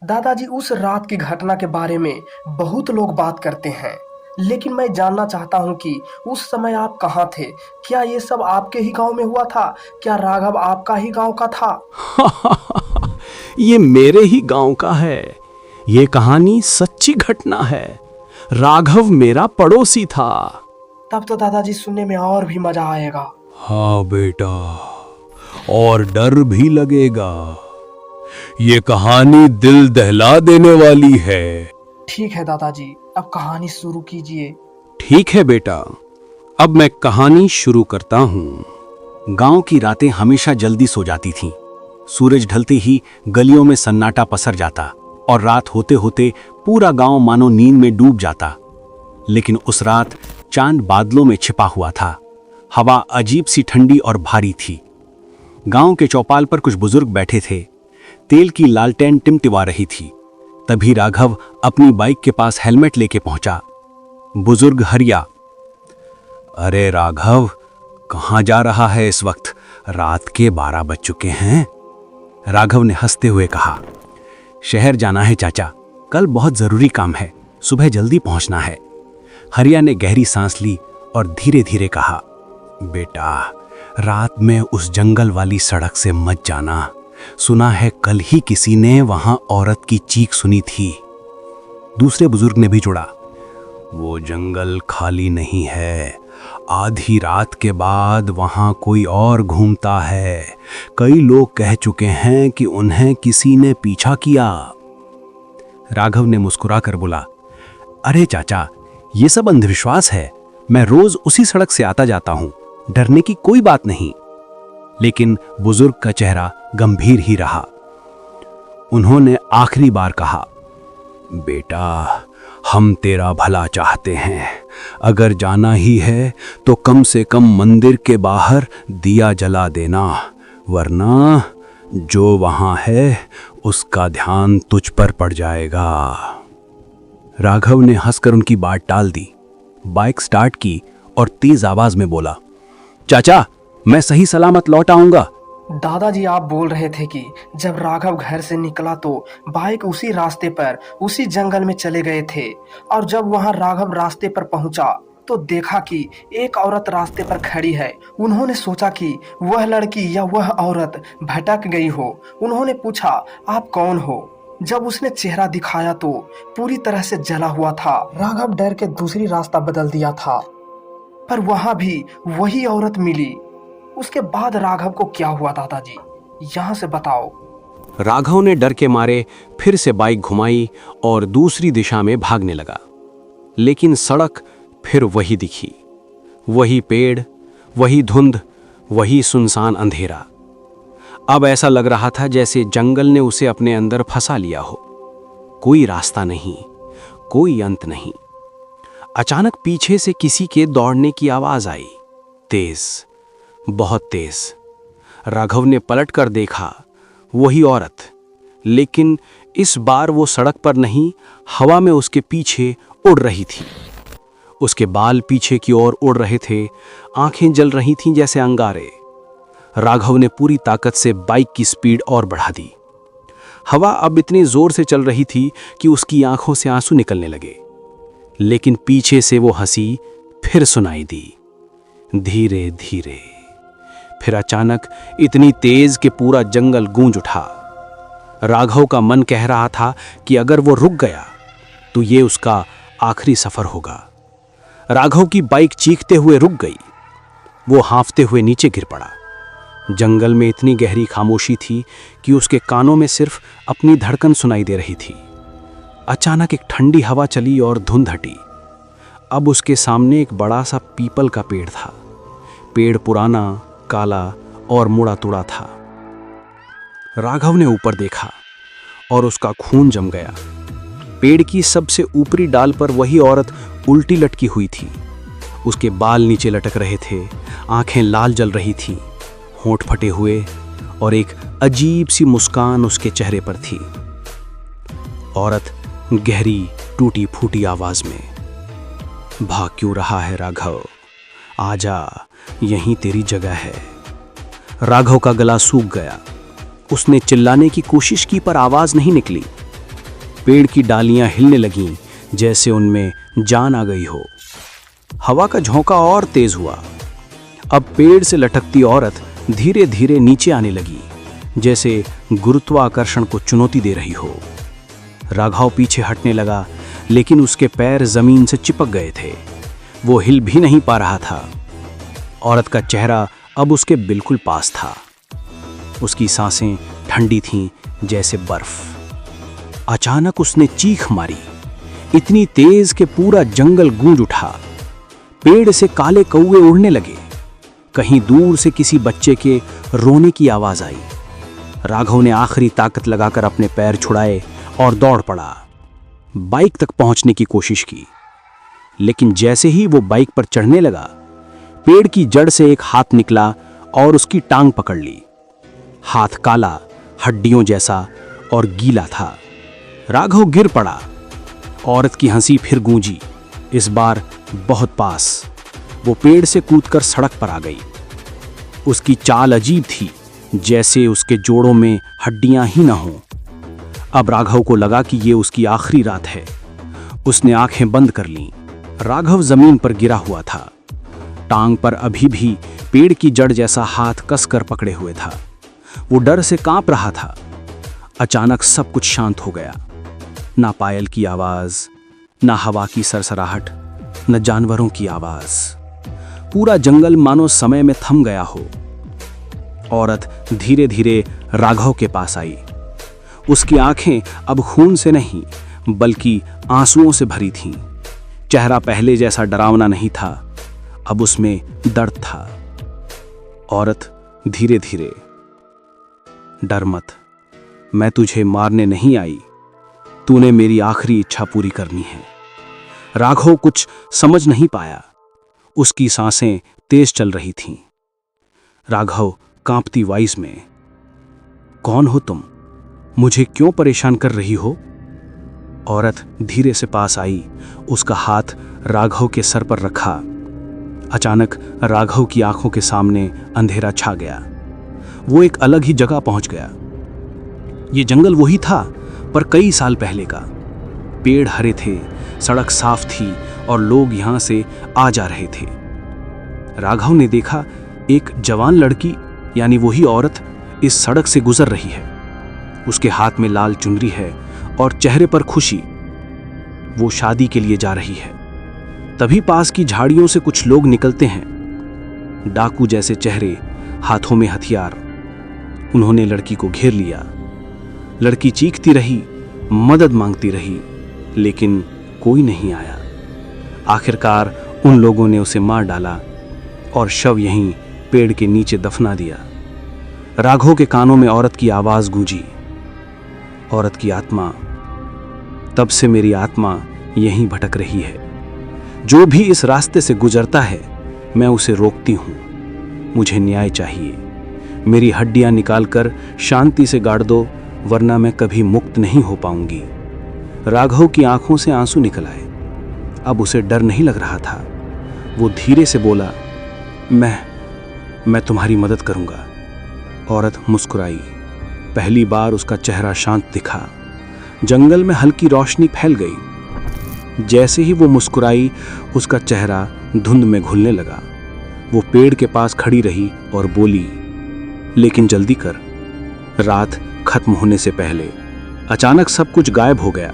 दादाजी, उस रात की घटना के बारे में बहुत लोग बात करते हैं, लेकिन मैं जानना चाहता हूँ कि उस समय आप कहाँ थे? क्या ये सब आपके ही गांव में हुआ था? क्या राघव आपका ही गांव का था? ये मेरे ही गांव का है। ये कहानी सच्ची घटना है। राघव मेरा पड़ोसी था। तब तो दादाजी सुनने में और भी मजा आएगा। हाँ बेटा, और डर भी लगेगा। ये कहानी दिल दहला देने वाली है। ठीक है दादाजी, अब कहानी शुरू कीजिए। ठीक है बेटा, अब मैं कहानी शुरू करता हूँ। गांव की रातें हमेशा जल्दी सो जाती थीं। सूरज ढलते ही गलियों में सन्नाटा पसर जाता और रात होते होते पूरा गांव मानो नींद में डूब जाता। लेकिन उस रात चांद बादलों में छिपा हुआ था। हवा अजीब सी ठंडी और भारी थी। गांव के चौपाल पर कुछ बुजुर्ग बैठे थे। तेल की लालटेन टिमटिमा रही थी। तभी राघव अपनी बाइक के पास हेलमेट लेके पहुंचा। बुजुर्ग हरिया, अरे राघव, कहाँ जा रहा है इस वक्त? रात के 12 बज चुके हैं। राघव ने हंसते हुए कहा, शहर जाना है चाचा, कल बहुत जरूरी काम है, सुबह जल्दी पहुंचना है। हरिया ने गहरी सांस ली और धीरे धीरे कहा, बेटा, रात में उस जंगल वाली सड़क से मत जाना। सुना है कल ही किसी ने वहां औरत की चीख सुनी थी। दूसरे बुजुर्ग ने भी जुड़ा, वो जंगल खाली नहीं है। आधी रात के बाद वहां कोई और घूमता है। कई लोग कह चुके हैं कि उन्हें किसी ने पीछा किया। राघव ने मुस्कुराकर बोला, अरे चाचा, ये सब अंधविश्वास है। मैं रोज उसी सड़क से आता जाता हूं, डरने की कोई बात नहीं। लेकिन बुजुर्ग का चेहरा गंभीर ही रहा। उन्होंने आखिरी बार कहा, बेटा, हम तेरा भला चाहते हैं। अगर जाना ही है तो कम से कम मंदिर के बाहर दिया जला देना, वरना जो वहां है उसका ध्यान तुझ पर पड़ जाएगा। राघव ने हंसकर उनकी बात टाल दी, बाइक स्टार्ट की और तेज आवाज में बोला, चाचा, मैं सही सलामत लौट आऊंगा। दादाजी, आप बोल रहे थे कि जब राघव घर से निकला तो बाइक उसी रास्ते पर उसी जंगल में चले गए थे, और जब वहां राघव रास्ते पर पहुंचा तो देखा कि एक औरत रास्ते पर खड़ी है। उन्होंने सोचा कि वह लड़की या वह औरत भटक गई हो। उन्होंने पूछा, आप कौन हो? जब उसने चेहरा दिखाया तो पूरी तरह से जला हुआ था। राघव डर के दूसरी रास्ता बदल दिया था, पर वहां भी वही औरत मिली। उसके बाद राघव को क्या हुआ दादाजी, यहाँ से बताओ। राघव ने डर के मारे फिर से बाइक घुमाई और दूसरी दिशा में भागने लगा। लेकिन सड़क फिर वही दिखी, वही पेड़, वही धुंध, वही सुनसान अंधेरा। अब ऐसा लग रहा था जैसे जंगल ने उसे अपने अंदर फंसा लिया हो। कोई रास्ता नहीं, कोई अंत नहीं। अचानक पीछे से किसी के दौड़ने की आवाज आई, तेज, बहुत तेज। राघव ने पलट कर देखा, वही औरत, लेकिन इस बार वो सड़क पर नहीं, हवा में उसके पीछे उड़ रही थी। उसके बाल पीछे की ओर उड़ रहे थे, आंखें जल रही थीं जैसे अंगारे। राघव ने पूरी ताकत से बाइक की स्पीड और बढ़ा दी। हवा अब इतनी जोर से चल रही थी कि उसकी आंखों से आंसू निकलने लगे। लेकिन पीछे से वो हंसी फिर सुनाई दी, धीरे धीरे। फिर अचानक इतनी तेज कि पूरा जंगल गूंज उठा। राघव का मन कह रहा था कि अगर वो रुक गया तो ये उसका आखिरी सफर होगा। राघव की बाइक चीखते हुए रुक गई। वो हांफते हुए नीचे गिर पड़ा। जंगल में इतनी गहरी खामोशी थी कि उसके कानों में सिर्फ अपनी धड़कन सुनाई दे रही थी। अचानक एक ठंडी हवा चली और धुंध हटी। अब उसके सामने एक बड़ा सा पीपल का पेड़ था। पेड़ पुराना, काला और मुड़ा तुड़ा था। राघव ने ऊपर देखा और उसका खून जम गया। पेड़ की सबसे ऊपरी डाल पर वही औरत उल्टी लटकी हुई थी। उसके बाल नीचे लटक रहे थे, आंखें लाल जल रही थीं, होंठ फटे हुए, और एक अजीब सी मुस्कान उसके चेहरे पर थी। औरत गहरी टूटी फूटी आवाज में, भाग क्यों रहा है राघव? आजा, यहीं तेरी जगह है। राघव का गला सूख गया। उसने चिल्लाने की कोशिश की पर आवाज नहीं निकली। पेड़ की डालियां हिलने लगीं, जैसे उनमें जान आ गई हो। हवा का झोंका और तेज हुआ। अब पेड़ से लटकती औरत धीरे धीरे नीचे आने लगी, जैसे गुरुत्वाकर्षण को चुनौती दे रही हो। राघव पीछे हटने लगा, लेकिन उसके पैर जमीन से चिपक गए थे। वो हिल भी नहीं पा रहा था। औरत का चेहरा अब उसके बिल्कुल पास था। उसकी सांसें ठंडी थीं, जैसे बर्फ। अचानक उसने चीख मारी, इतनी तेज कि पूरा जंगल गूंज उठा। पेड़ से काले कौवे उड़ने लगे। कहीं दूर से किसी बच्चे के रोने की आवाज आई। राघव ने आखिरी ताकत लगाकर अपने पैर छुड़ाए और दौड़ पड़ा। बाइक तक पहुंचने की कोशिश की, लेकिन जैसे ही वो बाइक पर चढ़ने लगा, पेड़ की जड़ से एक हाथ निकला और उसकी टांग पकड़ ली। हाथ काला, हड्डियों जैसा और गीला था। राघव गिर पड़ा। औरत की हंसी फिर गूंजी, इस बार बहुत पास। वो पेड़ से कूदकर सड़क पर आ गई। उसकी चाल अजीब थी, जैसे उसके जोड़ों में हड्डियां ही न हों। अब राघव को लगा कि ये उसकी आखिरी रात है। उसने आंखें बंद कर लीं। राघव जमीन पर गिरा हुआ था। टांग पर अभी भी पेड़ की जड़ जैसा हाथ कसकर पकड़े हुए था। वो डर से कांप रहा था। अचानक सब कुछ शांत हो गया। ना पायल की आवाज, ना हवा की सरसराहट, न जानवरों की आवाज। पूरा जंगल मानो समय में थम गया हो। औरत धीरे धीरे राघव के पास आई। उसकी आंखें अब खून से नहीं, बल्कि आंसुओं से भरी थीं। चेहरा पहले जैसा डरावना नहीं था, अब उसमें दर्द था। औरत धीरे धीरे, डर मत, मैं तुझे मारने नहीं आई, तूने मेरी आखिरी इच्छा पूरी करनी है। राघव कुछ समझ नहीं पाया। उसकी सांसें तेज चल रही थीं। राघव कांपती वॉइस में, कौन हो तुम? मुझे क्यों परेशान कर रही हो? औरत धीरे से पास आई, उसका हाथ राघव के सर पर रखा। अचानक राघव की आंखों के सामने अंधेरा छा गया। वो एक अलग ही जगह पहुंच गया। ये जंगल वही था, पर कई साल पहले का। पेड़ हरे थे, सड़क साफ थी और लोग यहां से आ जा रहे थे। राघव ने देखा एक जवान लड़की, यानी वही औरत, इस सड़क से गुजर रही है। उसके हाथ में लाल चुनरी है और चेहरे पर खुशी। वो शादी के लिए जा रही है। तभी पास की झाड़ियों से कुछ लोग निकलते हैं, डाकू जैसे चेहरे, हाथों में हथियार। उन्होंने लड़की को घेर लिया। लड़की चीखती रही, मदद मांगती रही, लेकिन कोई नहीं आया। आखिरकार उन लोगों ने उसे मार डाला और शव यहीं पेड़ के नीचे दफना दिया। राघव के कानों में औरत की आवाज गूंजी, औरत की आत्मा, तब से मेरी आत्मा यहीं भटक रही है। जो भी इस रास्ते से गुजरता है, मैं उसे रोकती हूं। मुझे न्याय चाहिए। मेरी हड्डियां निकालकर शांति से गाड़ दो, वरना मैं कभी मुक्त नहीं हो पाऊंगी। राघव की आंखों से आंसू निकल आए। अब उसे डर नहीं लग रहा था। वो धीरे से बोला, मैं तुम्हारी मदद करूंगा। औरत मुस्कुराई। पहली बार उसका चेहरा शांत दिखा। जंगल में हल्की रोशनी फैल गई। जैसे ही वो मुस्कुराई, उसका चेहरा धुंध में घुलने लगा। वो पेड़ के पास खड़ी रही और बोली, लेकिन जल्दी कर, रात खत्म होने से पहले। अचानक सब कुछ गायब हो गया।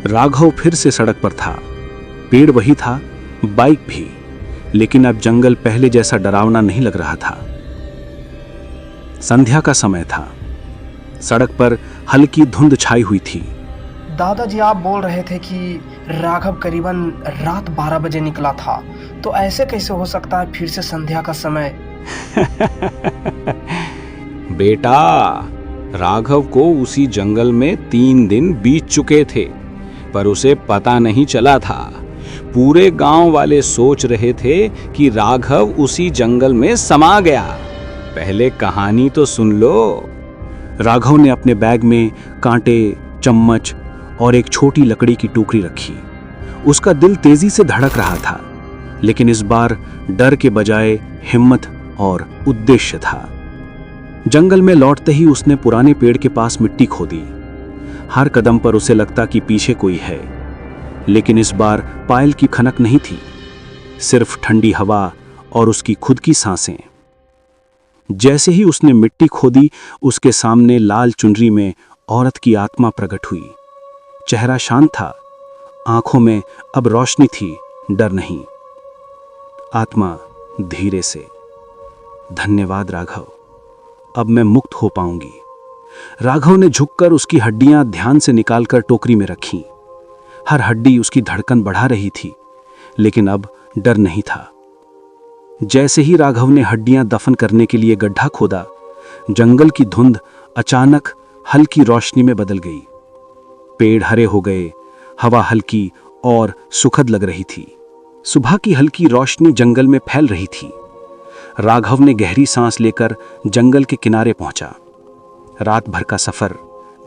राघव फिर से सड़क पर था। पेड़ वही था, बाइक भी, लेकिन अब जंगल पहले जैसा डरावना नहीं लग रहा था। संध्या का समय था। सड़क पर हल्की धुंध छाई हुई थी। दादाजी, आप बोल रहे थे कि राघव करीबन रात 12 बजे निकला था, तो ऐसे कैसे हो सकता है फिर से संध्या का समय? बेटा, राघव को उसी जंगल में 3 दिन बीत चुके थे, पर उसे पता नहीं चला था। पूरे गांव वाले सोच रहे थे कि राघव उसी जंगल में समा गया। पहले कहानी तो सुन लो। राघव ने अपने बैग में कांटे, चम्मच और एक छोटी लकड़ी की टोकरी रखी। उसका दिल तेजी से धड़क रहा था, लेकिन इस बार डर के बजाय हिम्मत और उद्देश्य था। जंगल में लौटते ही उसने पुराने पेड़ के पास मिट्टी खोदी। हर कदम पर उसे लगता कि पीछे कोई है, लेकिन इस बार पायल की खनक नहीं थी, सिर्फ ठंडी हवा और उसकी खुद की सांसें। जैसे ही उसने मिट्टी खोदी, उसके सामने लाल चुनरी में औरत की आत्मा प्रकट हुई। चेहरा शांत था, आंखों में अब रोशनी थी, डर नहीं। आत्मा धीरे से, धन्यवाद राघव, अब मैं मुक्त हो पाऊंगी। राघव ने झुककर उसकी हड्डियां ध्यान से निकालकर टोकरी में रखीं। हर हड्डी उसकी धड़कन बढ़ा रही थी, लेकिन अब डर नहीं था। जैसे ही राघव ने हड्डियां दफन करने के लिए गड्ढा खोदा, जंगल की धुंध अचानक हल्की रोशनी में बदल गई। पेड़ हरे हो गए, हवा हल्की और सुखद लग रही थी। सुबह की हल्की रोशनी जंगल में फैल रही थी। राघव ने गहरी सांस लेकर जंगल के किनारे पहुंचा। रात भर का सफर,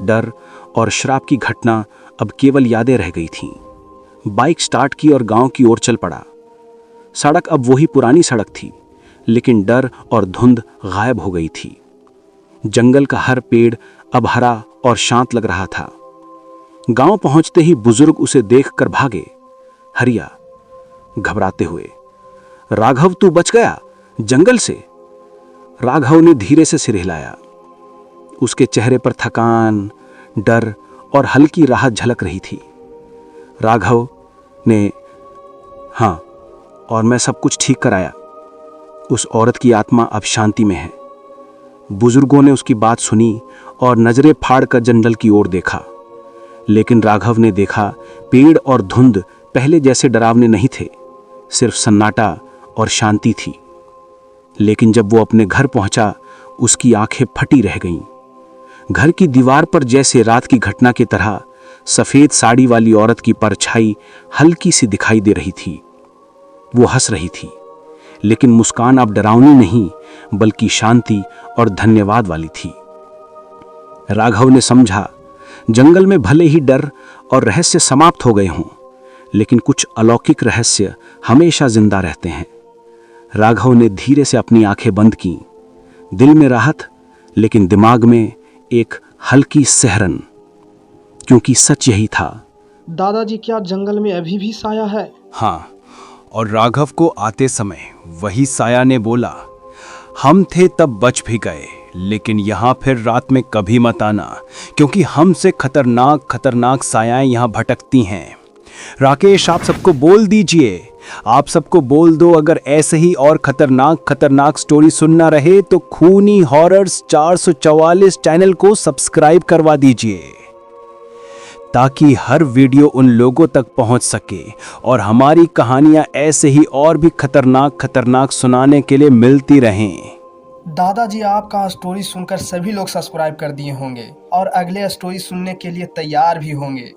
डर और श्राप की घटना अब केवल यादें रह गई थीं। बाइक स्टार्ट की और गांव की ओर चल पड़ा। सड़क अब वही पुरानी सड़क थी, लेकिन डर और धुंध गायब हो गई थी। जंगल का हर पेड़ अब हरा और शांत लग रहा था। गांव पहुंचते ही बुजुर्ग उसे देखकर भागे। हरिया, घबराते हुए, राघव तू बच गया जंगल से? राघव ने धीरे से सिर हिलाया। उसके चेहरे पर थकान, डर और हल्की राहत झलक रही थी। राघव ने, हाँ, और मैं सब कुछ ठीक कराया। उस औरत की आत्मा अब शांति में है। बुजुर्गों ने उसकी बात सुनी और नजरें फाड़कर जंगल की ओर देखा, लेकिन राघव ने देखा पेड़ और धुंध पहले जैसे डरावने नहीं थे, सिर्फ सन्नाटा और शांति थी। लेकिन जब वो अपने घर पहुंचा, उसकी आंखें फटी रह गईं। घर की दीवार पर जैसे रात की घटना की तरह सफेद साड़ी वाली औरत की परछाई हल्की सी दिखाई दे रही थी। वो हंस रही थी, लेकिन मुस्कान अब डरावनी नहीं बल्कि शांति और धन्यवाद वाली थी। राघव ने समझा, जंगल में भले ही डर और रहस्य समाप्त हो गए हों, लेकिन कुछ अलौकिक रहस्य हमेशा जिंदा रहते हैं। राघव ने धीरे से अपनी आंखें बंद की। दिल में राहत, लेकिन दिमाग में एक हल्की सहरन, क्योंकि सच यही था। दादाजी, क्या जंगल में अभी भी साया है? हाँ, और राघव को आते समय वही साया ने बोला, हम थे तब बच भी गए, लेकिन यहाँ फिर रात में कभी मत आना, क्योंकि हमसे खतरनाक खतरनाक सायाएं यहाँ भटकती हैं। राकेश, आप सबको बोल दीजिए, आप सबको बोल दो, अगर ऐसे ही और खतरनाक खतरनाक स्टोरी सुनना रहे तो खूनी हॉरर्स 444 चैनल को सब्सक्राइब करवा दीजिए, ताकि हर वीडियो उन लोगों तक पहुंच सके और हमारी कहानियां ऐसे ही और भी खतरनाक खतरनाक सुनाने के लिए मिलती रहें। दादाजी, आपका स्टोरी सुनकर सभी लोग सब्सक्राइब कर दिए होंगे और अगले स्टोरी सुनने के लिए तैयार भी होंगे।